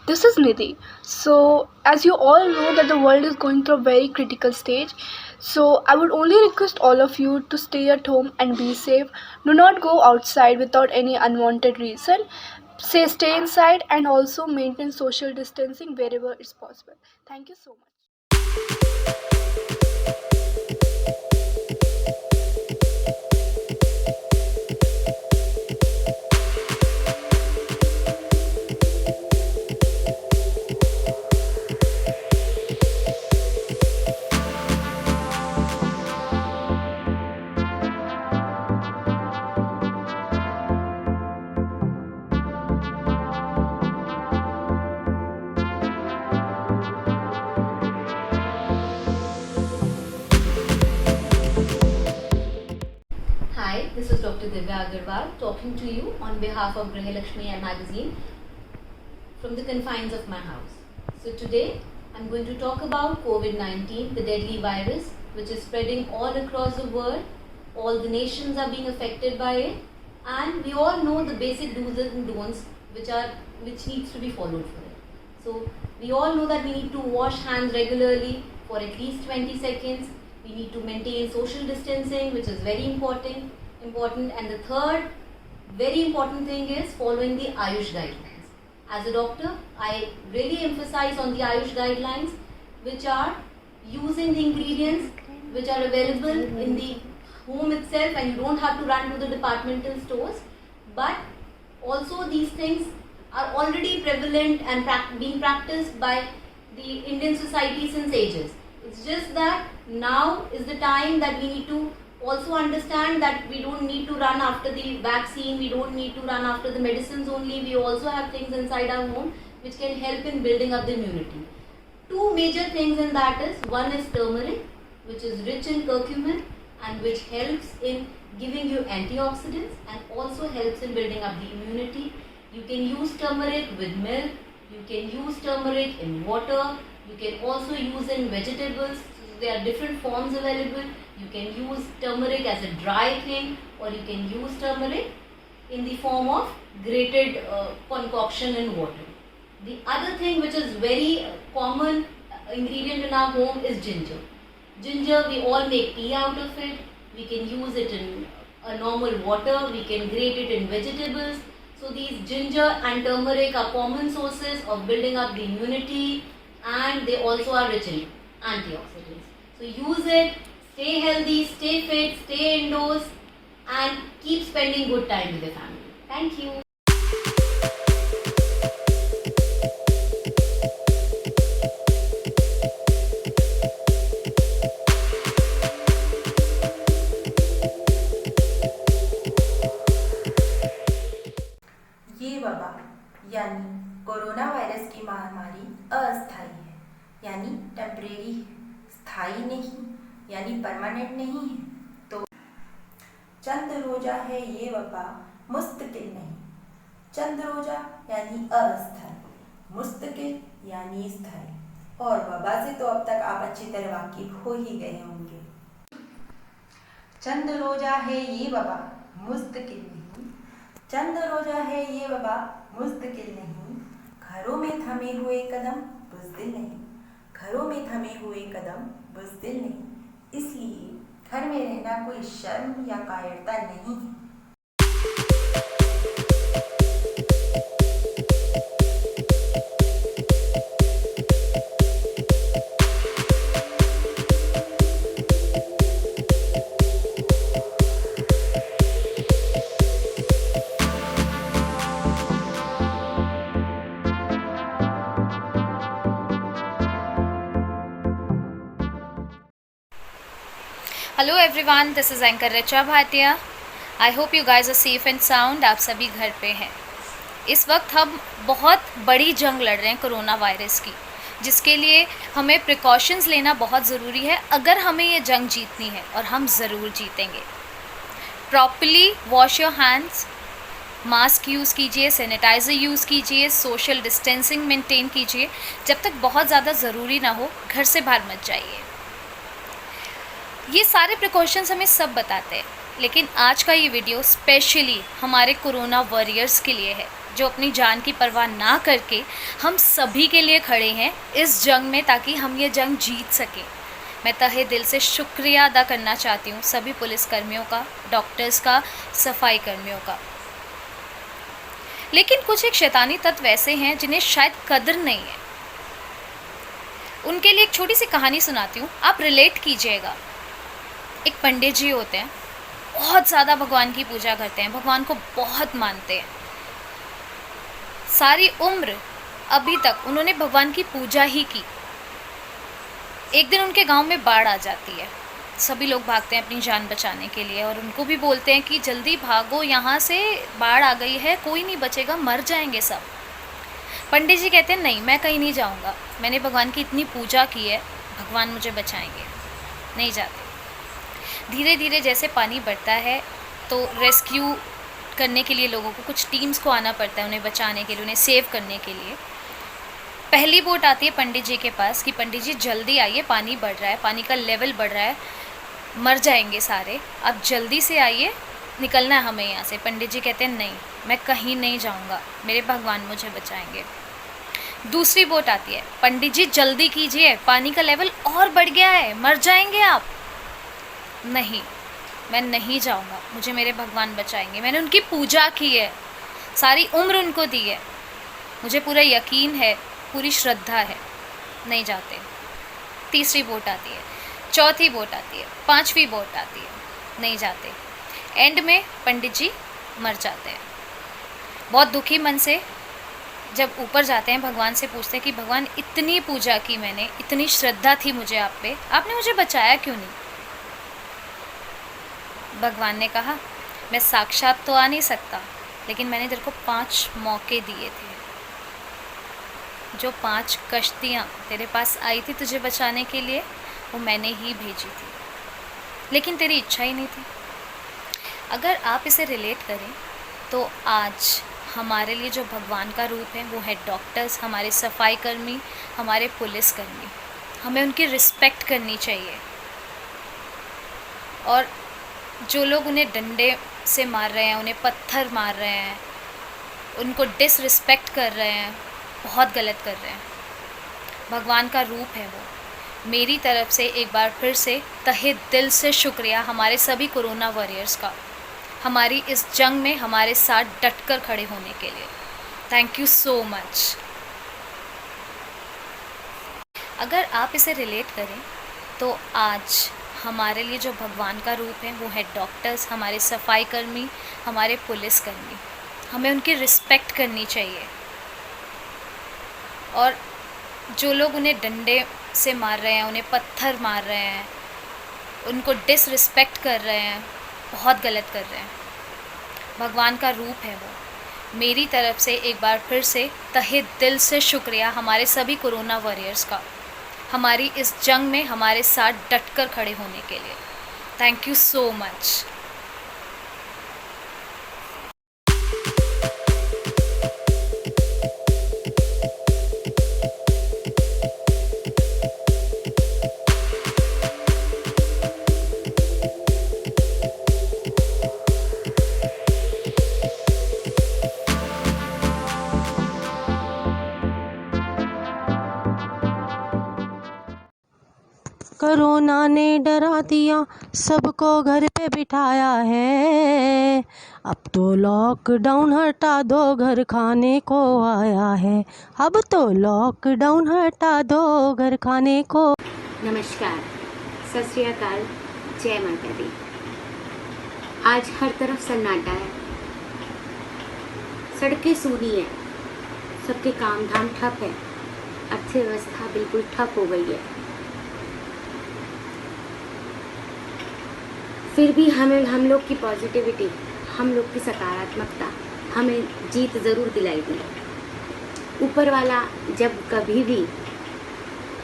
This is Nidhi. So, as you all know that the world is going through a very critical stage. So, I would only request all of you to stay at home and be safe. Do not go outside without any unwanted reason. Stay inside and also maintain social distancing wherever it's possible. Thank you so much. Hi, this is Dr. Divya Agarwal talking to you on behalf of Grihalakshmi magazine from the confines of my house. So today I'm going to talk about COVID-19, the deadly virus which is spreading all across the world. All the nations are being affected by it, and we all know the basic do's and don'ts which needs to be followed for it. So we all know that we need to wash hands regularly for at least 20 seconds. We need to maintain social distancing, which is very important. And the third very important thing is following the Ayush guidelines. As a doctor, I really emphasize on the Ayush guidelines, which are using the ingredients which are available in the home itself, and you don't have to run to the departmental stores. But also these things are already prevalent and being practiced by the Indian society since ages. It's just that now is the time that we need to also understand that we don't need to run after the vaccine, we don't need to run after the medicines only. We also have things inside our home which can help in building up the immunity. Two major things in that is, one is turmeric, which is rich in curcumin and which helps in giving you antioxidants and also helps in building up the immunity. You can use turmeric with milk, you can use turmeric in water, you can also use in vegetables. There are different forms available. You can use turmeric as a dry thing, or you can use turmeric in the form of grated concoction in water. The other thing which is very common ingredient in our home is ginger. Ginger, we all make tea out of it. We can use it in a normal water. We can grate it in vegetables. So these ginger and turmeric are common sources of building up the immunity, and they also are rich in antioxidants. So use it, stay healthy, stay fit, stay indoors, and keep spending good time with your family. Thank you. ये वबा यानी corona virus की महामारी अस्थायी है, यानी temporary है, स्थायी नहीं यानी परमानेंट नहीं है। तो चंद रोजा है ये वबा, मुस्तकिल नहीं। चंद रोजा यानी अस्थायी, मुस्तकिल यानी स्थायी। और वबा से तो अब तक आप अच्छी तरह वाकिफ हो ही गए होंगे। चंद रोजा है ये वबा, मुस्तकिल नहीं। चंद रोजा है ये वबा, मुस्तकिल नहीं। घरों में थमे हुए कदम बुज़दिल नहीं। घरों में थमे हुए कदम बुज़दिल नहीं। इसलिए घर में रहना कोई शर्म या कायरता नहीं है। Hello everyone, this is anchor Richa Bhatia. I hope you guys are safe and sound. आप सभी घर पे हैं। इस वक्त हम बहुत बड़ी जंग लड़ रहे हैं कोरोना वायरस की, जिसके लिए हमें प्रिकॉशंस लेना बहुत ज़रूरी है अगर हमें ये जंग जीतनी है, और हम ज़रूर जीतेंगे। Properly wash your hands, mask use कीजिए, सैनिटाइज़र यूज़ कीजिए, सोशल डिस्टेंसिंग मेंटेन कीजिए। जब तक बहुत ज़्यादा ज़रूरी ना हो, घर से बाहर मत जाइए। ये सारे प्रिकॉशंस हमें सब बताते हैं, लेकिन आज का ये वीडियो स्पेशली हमारे कोरोना वॉरियर्स के लिए है। जो अपनी जान की परवाह ना करके हम सभी के लिए खड़े हैं इस जंग में, ताकि हम ये जंग जीत सकें। मैं तहे दिल से शुक्रिया अदा करना चाहती हूँ सभी पुलिसकर्मियों का, डॉक्टर्स का, सफाई कर्मियों का। लेकिन कुछ एक शैतानी तत्व ऐसे हैं जिन्हें शायद कदर नहीं है। उनके लिए एक छोटी सी कहानी सुनाती हूँ, आप रिलेट कीजिएगा। एक पंडित जी होते हैं, बहुत ज़्यादा भगवान की पूजा करते हैं, भगवान को बहुत मानते हैं। सारी उम्र अभी तक उन्होंने भगवान की पूजा ही की। एक दिन उनके गांव में बाढ़ आ जाती है, सभी लोग भागते हैं अपनी जान बचाने के लिए और उनको भी बोलते हैं कि जल्दी भागो, यहाँ से बाढ़ आ गई है, कोई नहीं बचेगा, मर जाएंगे सब। पंडित जी कहते हैं नहीं, मैं कहीं नहीं जाऊँगा, मैंने भगवान की इतनी पूजा की है, भगवान मुझे बचाएंगे। नहीं जाते। धीरे धीरे जैसे पानी बढ़ता है तो रेस्क्यू करने के लिए लोगों को, कुछ टीम्स को आना पड़ता है उन्हें बचाने के लिए, उन्हें सेव करने के लिए। पहली बोट आती है पंडित जी के पास कि पंडित जी जल्दी आइए, पानी बढ़ रहा है, पानी का लेवल बढ़ रहा है, मर जाएंगे सारे, आप जल्दी से आइए, निकलना है हमें यहाँ से। पंडित जी कहते हैं नहीं, मैं कहीं नहीं जाऊँगा, मेरे भगवान मुझे बचाएंगे। दूसरी बोट आती है, पंडित जी जल्दी कीजिए, पानी का लेवल और बढ़ गया है, मर जाएंगे आप। नहीं, मैं नहीं जाऊँगा, मुझे मेरे भगवान बचाएंगे, मैंने उनकी पूजा की है, सारी उम्र उनको दी है, मुझे पूरा यकीन है, पूरी श्रद्धा है। नहीं जाते। तीसरी बोट आती है, चौथी बोट आती है, पांचवी बोट आती है, नहीं जाते। एंड में पंडित जी मर जाते हैं। बहुत दुखी मन से जब ऊपर जाते हैं, भगवान से पूछते हैं कि भगवान इतनी पूजा की मैंने, इतनी श्रद्धा थी मुझे आप पे, आपने मुझे बचाया क्यों नहीं? भगवान ने कहा मैं साक्षात तो आ नहीं सकता, लेकिन मैंने तेरे को 5 मौके दिए थे। जो 5 कश्तियाँ तेरे पास आई थी तुझे बचाने के लिए, वो मैंने ही भेजी थी, लेकिन तेरी इच्छा ही नहीं थी। अगर आप इसे रिलेट करें तो आज हमारे लिए जो भगवान का रूप है वो है डॉक्टर्स, हमारे सफाई कर्मी, हमारे पुलिसकर्मी। हमें उनकी रिस्पेक्ट करनी चाहिए। और जो लोग उन्हें डंडे से मार रहे हैं, उन्हें पत्थर मार रहे हैं, उनको डिसरिस्पेक्ट कर रहे हैं, बहुत गलत कर रहे हैं। भगवान का रूप है वो। मेरी तरफ से एक बार फिर से तहे दिल से शुक्रिया हमारे सभी कोरोना वॉरियर्स का, हमारी इस जंग में हमारे साथ डटकर खड़े होने के लिए। Thank you so much. अगर आप इसे रिलेट करें तो आज हमारे लिए जो भगवान का रूप है वो है डॉक्टर्स, हमारे सफाई कर्मी, हमारे पुलिसकर्मी। हमें उनकी रिस्पेक्ट करनी चाहिए। और जो लोग उन्हें डंडे से मार रहे हैं, उन्हें पत्थर मार रहे हैं, उनको डिसरिस्पेक्ट कर रहे हैं, बहुत गलत कर रहे हैं। भगवान का रूप है वो। मेरी तरफ से एक बार फिर से तहे दिल से शुक्रिया हमारे सभी कोरोना वॉरियर्स का, हमारी इस जंग में हमारे साथ डटकर खड़े होने के लिए। Thank you so much. Corona ने डरा दिया, सबको घर पे बिठाया है। अब तो लॉकडाउन हटा दो, घर खाने को आया है। अब तो लॉकडाउन हटा दो, घर खाने को। नमस्कार, सत श्री अकाल, जय माता दी। आज हर तरफ सन्नाटा है, सड़कें सूनी हैं, सबके काम धाम ठप है, अर्थव्यवस्था बिल्कुल ठप हो गई है। फिर भी हम लोग की पॉजिटिविटी, हम लोग की सकारात्मकता हमें जीत ज़रूर दिलाएगी। ऊपर वाला जब कभी भी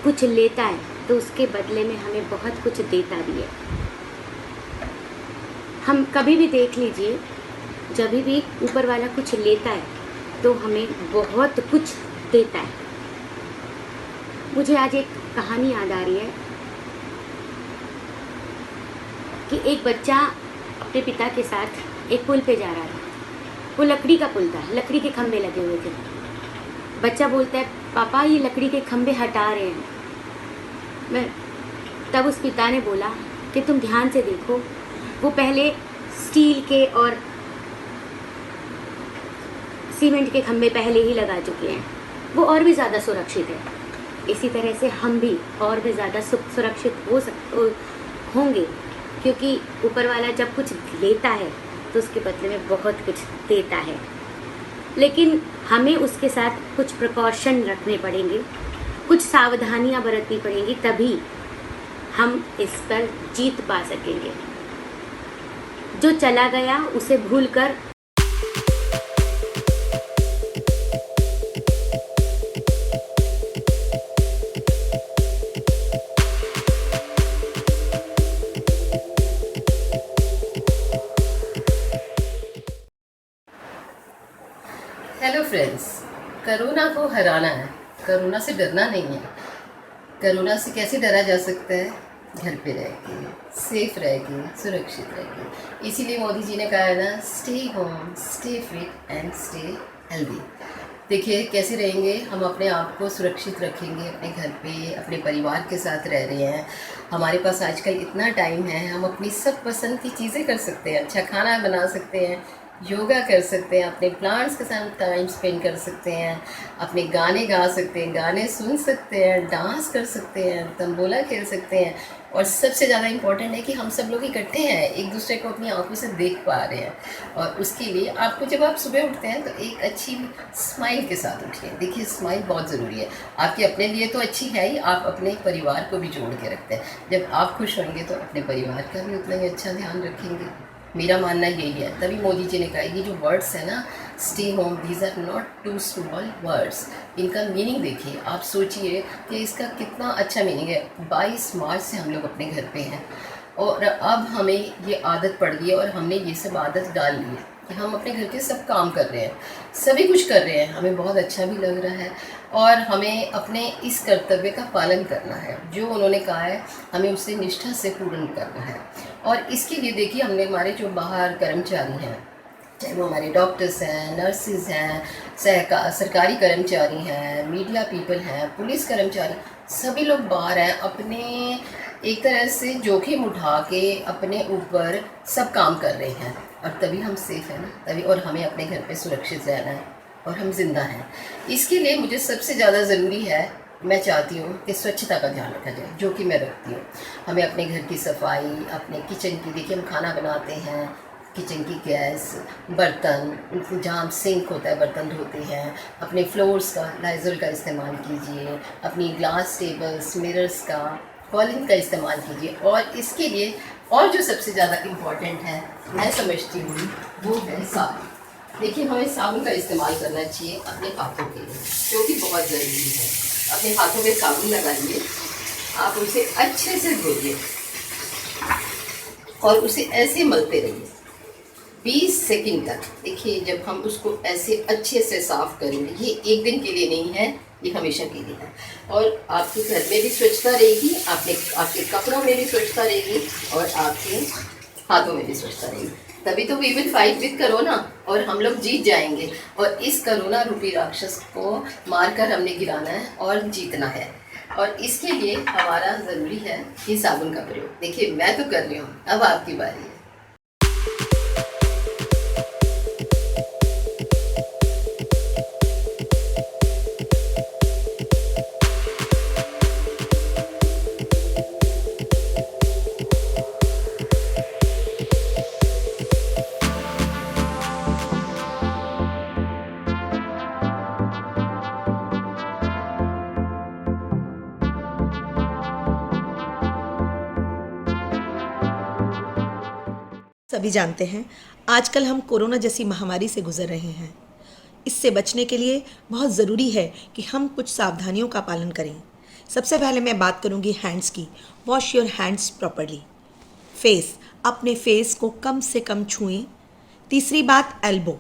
कुछ लेता है तो उसके बदले में हमें बहुत कुछ देता भी है। हम कभी भी देख लीजिए, जब भी ऊपर वाला कुछ लेता है तो हमें बहुत कुछ देता है। मुझे आज एक कहानी याद आ रही है कि एक बच्चा अपने पिता के साथ एक पुल पे जा रहा था। वो लकड़ी का पुल था, लकड़ी के खंभे लगे हुए थे। बच्चा बोलता है पापा ये लकड़ी के खंभे हटा रहे हैं। तब उस पिता ने बोला कि तुम ध्यान से देखो, वो पहले स्टील के और सीमेंट के खंभे पहले ही लगा चुके हैं, वो और भी ज़्यादा सुरक्षित है। इसी तरह से हम भी और भी ज़्यादा सुरक्षित होंगे, क्योंकि ऊपर वाला जब कुछ लेता है तो उसके बदले में बहुत कुछ देता है। लेकिन हमें उसके साथ कुछ प्रिकॉशन रखने पड़ेंगे, कुछ सावधानियां बरतनी पड़ेंगी, तभी हम इस पर जीत पा सकेंगे। जो चला गया उसे भूलकर हेलो फ्रेंड्स, कोरोना को हराना है, कोरोना से डरना नहीं है। कोरोना से कैसे डरा जा सकता है? घर पे रह के, सेफ रह के, सुरक्षित रह के। इसीलिए मोदी जी ने कहा है ना, stay home, stay fit and stay healthy. देखिए कैसे रहेंगे हम, अपने आप को सुरक्षित रखेंगे, अपने घर पे अपने परिवार के साथ रह रहे हैं। हमारे पास आजकल इतना टाइम है, हम अपनी सब पसंद की चीज़ें कर सकते हैं, अच्छा खाना बना सकते हैं, योगा कर सकते हैं, अपने प्लांट्स के साथ टाइम स्पेंड कर सकते हैं, अपने गाने गा सकते हैं, गाने सुन सकते हैं, डांस कर सकते हैं, तंबोला खेल सकते हैं। और सबसे ज़्यादा इम्पॉर्टेंट है कि हम सब लोग इकट्ठे हैं, एक दूसरे को अपनी आंखों से देख पा रहे हैं। और उसके लिए आपको जब आप सुबह उठते हैं तो एक अच्छी स्माइल के साथ उठिए। देखिए स्माइल बहुत ज़रूरी है, आपके अपने लिए तो अच्छी है ही, आप अपने परिवार को भी जोड़ के रखते हैं। जब आप खुश होंगे तो अपने परिवार का भी उतना ही अच्छा ध्यान रखेंगे। मेरा मानना यही है, तभी मोदी जी ने कहा ये जो वर्ड्स है ना, stay home, these are not too small words. इनका मीनिंग देखिए, आप सोचिए कि इसका कितना अच्छा मीनिंग है। 22 मार्च से हम लोग अपने घर पे हैं और अब हमें ये आदत पड़ गई है और हमने ये सब आदत डाल ली है कि हम अपने घर के सब काम कर रहे हैं, सभी कुछ कर रहे हैं। हमें बहुत अच्छा भी लग रहा है और हमें अपने इस कर्तव्य का पालन करना है, जो उन्होंने कहा है हमें उसे निष्ठा से पूर्ण करना है। और इसके लिए देखिए हमने हमारे जो बाहर कर्मचारी हैं, चाहे वो हमारे डॉक्टर्स हैं, नर्सेज हैं, सरकारी कर्मचारी हैं, मीडिया पीपल हैं, पुलिस कर्मचारी, सभी लोग बाहर हैं, अपने एक तरह से जोखिम उठा के अपने ऊपर सब काम कर रहे हैं। और तभी हम सेफ़ हैं ना, तभी। और हमें अपने घर पे सुरक्षित रहना है और हम जिंदा हैं। इसके लिए मुझे सबसे ज़्यादा ज़रूरी है, मैं चाहती हूँ कि स्वच्छता का ध्यान रखा जाए, जो कि मैं रखती हूँ। हमें अपने घर की सफाई, अपने किचन की, देखिए हम खाना बनाते हैं, किचन की गैस, बर्तन, जहाँ सिंक होता है बर्तन धोते हैं, अपने फ्लोर्स का लाइजोल का इस्तेमाल कीजिए, अपनी ग्लास टेबल्स, मिरर्स का, कॉलिंग का इस्तेमाल कीजिए। और इसके लिए और जो सबसे ज़्यादा इम्पॉर्टेंट है मैं समझती हूँ वो है साबुन। देखिए हमें साबुन का इस्तेमाल करना चाहिए अपने हाथों के लिए, जो कि बहुत ज़रूरी है। अपने हाथों में साबुन लगाइए, आप उसे अच्छे से धोइए और उसे ऐसे मलते रहिए 20 सेकंड तक। देखिए जब हम उसको ऐसे अच्छे से साफ़ करेंगे, ये एक दिन के लिए नहीं है, ये हमेशा के लिए है। और आपके घर में भी स्वच्छता रहेगी, आपके कपड़ों में भी स्वच्छता रहेगी और आपके हाथों में भी स्वच्छता रहेगी। तभी तो we will fight with corona और हम लोग जीत जाएंगे। और इस कोरोना रूपी राक्षस को मारकर हमने गिराना है और जीतना है। और इसके लिए हमारा ज़रूरी है कि साबुन का प्रयोग। देखिए मैं तो कर रही हूँ, अब आपकी बारी है। सभी जानते हैं आजकल हम कोरोना जैसी महामारी से गुजर रहे हैं। इससे बचने के लिए बहुत ज़रूरी है कि हम कुछ सावधानियों का पालन करें। सबसे पहले मैं बात करूंगी हैंड्स की। Wash your hands properly. Face, अपने फेस को कम से कम छुएं। तीसरी बात elbow,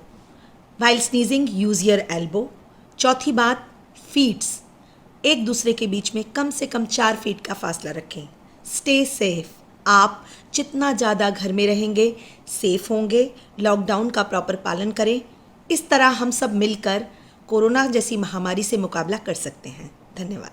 while sneezing use your elbow. चौथी बात फीट्स, एक दूसरे के बीच में कम से कम 4 फीट का फासला रखें। स्टे सेफ, आप जितना ज़्यादा घर में रहेंगे सेफ होंगे। लॉकडाउन का प्रॉपर पालन करें, इस तरह हम सब मिलकर कोरोना जैसी महामारी से मुकाबला कर सकते हैं। धन्यवाद।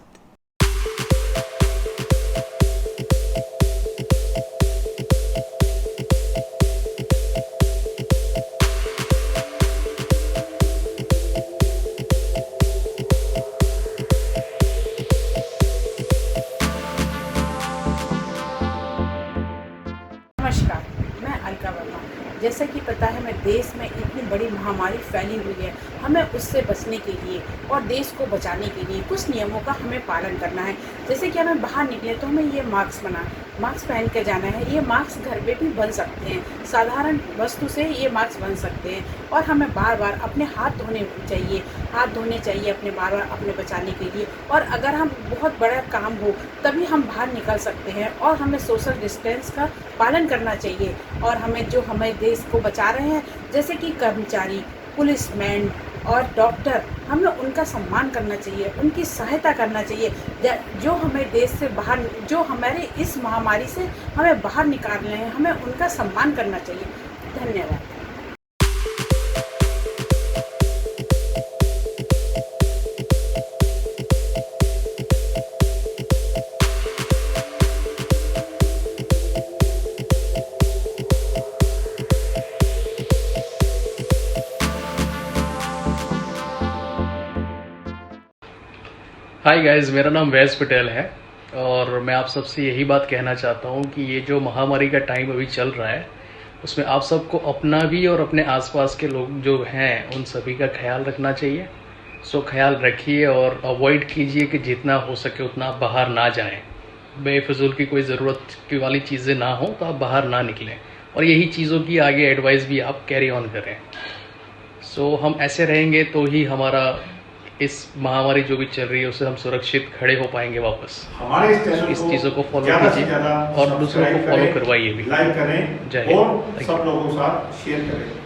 नमस्कार, मैं अलका वर्मा। जैसा कि पता है, मैं देश में इतनी बड़ी महामारी फैली हुई है, हमें उससे बचने के लिए और देश को बचाने के लिए कुछ नियमों का हमें पालन करना है। जैसे कि हमें बाहर निकले तो हमें ये मास्क पहन के जाना है। ये मास्क घर पे भी बन सकते हैं, साधारण वस्तु से ये मास्क बन सकते हैं। और हमें बार बार अपने हाथ धोने चाहिए अपने बार बार अपने बचाने के लिए। और अगर हम बहुत बड़ा काम हो तभी हम बाहर निकल सकते हैं। और हमें सोशल डिस्टेंस का पालन करना चाहिए। और हमें जो हमें देश को बचा रहे हैं, जैसे कि कर्मचारी, पुलिसमैन और डॉक्टर, हमें उनका सम्मान करना चाहिए, उनकी सहायता करना चाहिए, जो हमें देश से बाहर, जो हमारे इस महामारी से हमें बाहर निकाल रहे हैं, हमें उनका सम्मान करना चाहिए। धन्यवाद। हाय गाइस, मेरा नाम वैस पटेल है और मैं आप सबसे यही बात कहना चाहता हूँ कि ये जो महामारी का टाइम अभी चल रहा है उसमें आप सबको अपना भी और अपने आसपास के लोग जो हैं उन सभी का ख्याल रखना चाहिए। सो ख्याल रखिए और अवॉइड कीजिए कि जितना हो सके उतना आप बाहर ना जाएं। बेफिजूल की कोई ज़रूरत की वाली चीज़ें ना हो तो आप बाहर ना निकलें और यही चीज़ों की आगे एडवाइस भी आप कैरी ऑन करें। सो हम ऐसे रहेंगे तो ही हमारा इस महामारी जो भी चल रही है उससे हम सुरक्षित खड़े हो पाएंगे वापस। हमारे इस चीज़ों को फॉलो कीजिए और दूसरों को फॉलो करवाइए भी। लाइक करें जय हिंद। और सब लोगों के साथ शेयर करें।